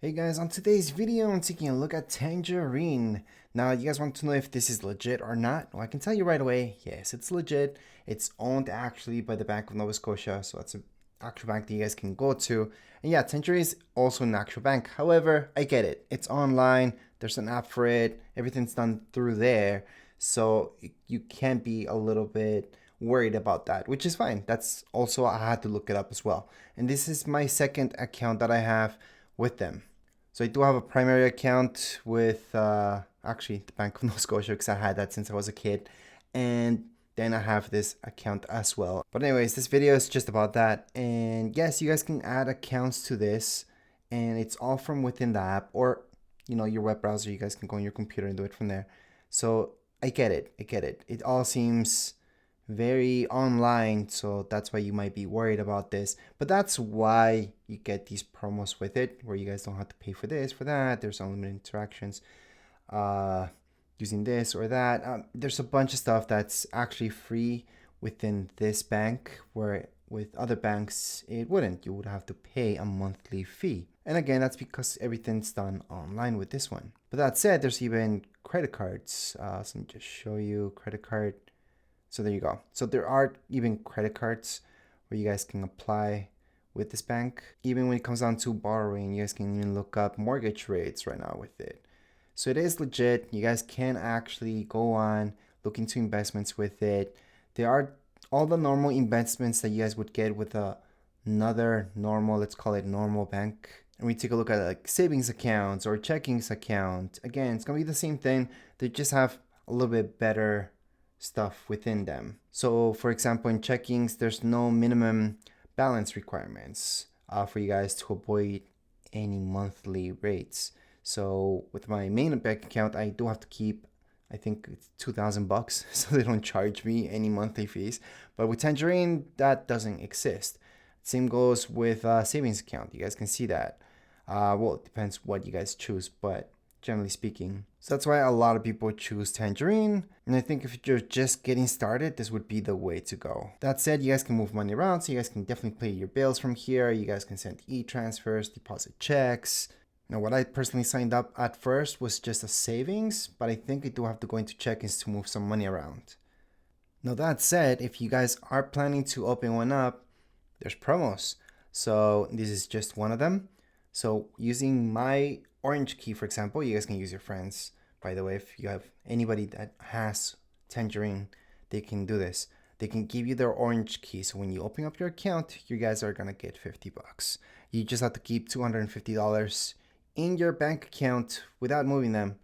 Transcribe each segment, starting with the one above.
Hey guys, on today's video, I'm taking a look at Tangerine. Now, you guys want to know if this is legit or not? Well, I can tell you right away, yes, it's legit. It's owned actually by the Bank of Nova Scotia, so it's an actual bank that you guys can go to. And yeah, Tangerine is also an actual bank. However, I get it. It's online, there's an app for it, everything's done through there. So you can be a little bit worried about that, which is fine. That's also, I had to look it up as well. And this is my second account that I have with them. So I do have a primary account with actually the Bank of Nova Scotia because I had that since I was a kid, and then I have this account as well. But anyways, this video is just about that. And yes, you guys can add accounts to this, and it's all from within the app or your web browser. You guys can go on your computer and do it from there. So I get it. I get it. It all seems very online, so that's why you might be worried about this, but that's why you get these promos with it where you guys don't have to pay for this, for that. There's unlimited interactions using this or that. There's a bunch of stuff that's actually free within this bank, where with other banks it wouldn't. You would have to pay a monthly fee, and again, that's because everything's done online with this one. But that said, there's even credit cards. So let me just show you credit card. So there you go. So there are even credit cards where you guys can apply with this bank. Even when it comes down to borrowing, you guys can even look up mortgage rates right now with it. So it is legit. You guys can actually go on, look into investments with it. There are all the normal investments that you guys would get with another normal, let's call it normal bank. And we take a look at like savings accounts or checkings account. Again, it's going to be the same thing. They just have a little bit better stuff within them. So for example, in checkings, there's no minimum balance requirements for you guys to avoid any monthly rates. So with my main bank account, I do have to keep, I think it's $2,000, so they don't charge me any monthly fees. But with Tangerine, that doesn't exist. Same goes with savings account. You guys can see that. Well, it depends what you guys choose, but generally speaking. So that's why a lot of people choose Tangerine. And I think if you're just getting started, this would be the way to go. That said, you guys can move money around, so you guys can definitely pay your bills from here. You guys can send e-transfers, deposit checks. Now, what I personally signed up at first was just a savings, but I think I do have to go into checkings to move some money around. Now, that said, if you guys are planning to open one up, there's promos. So this is just one of them. So using my orange key, for example, you guys can use your friends. By the way, if you have anybody that has Tangerine, they can do this. They can give you their orange key. So when you open up your account, you guys are gonna get $50. You just have to keep $250 in your bank account without moving them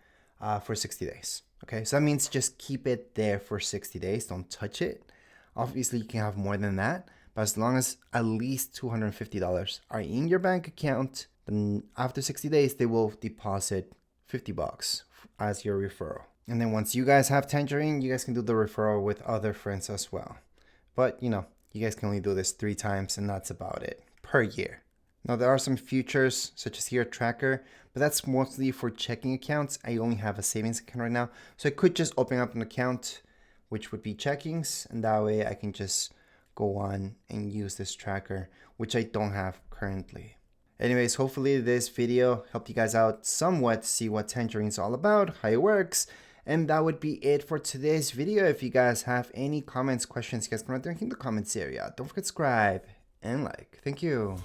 for 60 days. Okay, so that means just keep it there for 60 days. Don't touch it. Obviously, you can have more than that, but as long as at least $250 are in your bank account, then after 60 days, they will deposit $50 as your referral. And then once you guys have Tangerine, you guys can do the referral with other friends as well. But you guys can only do this 3 times, and that's about it per year. Now, there are some features such as here tracker, but that's mostly for checking accounts. I only have a savings account right now, so I could just open up an account, which would be checkings, and that way I can just go on and use this tracker, which I don't have currently. Anyways, hopefully this video helped you guys out somewhat to see what Tangerine is all about, how it works, and that would be it for today's video. If you guys have any comments, questions, you guys can write them in the comments area. Don't forget to subscribe and like. Thank you.